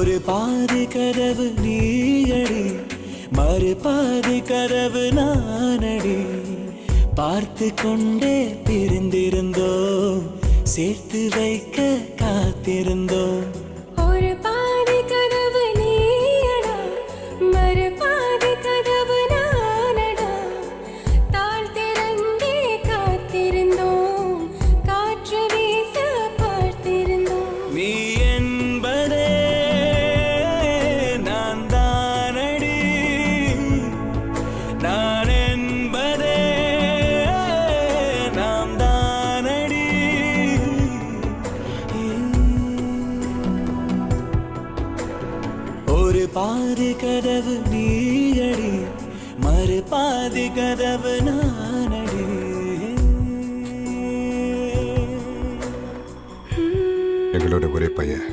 ஒரு பாதி கதவு நீயடி, மறு பாதி கதவு நானடி. பார்த்து கொண்டே பிரிந்திருந்தோம், சேர்த்து வைக்க காத்திருந்தோம். ஒரு பாதி கதவு நீயடா, மறு பாதி கதவு நானடா. தாழ் திறந்தே காத்திருந்தோம், காற்று வீச பார்த்திருந்தோம். நீ என்பதே நான் தானடி, நான் என்பதே நாம் தானடி. ஒரு பாதி கதவு நீயடி, மறு பாதி கதவு நானடி. எங்களோட ஒரே பையன்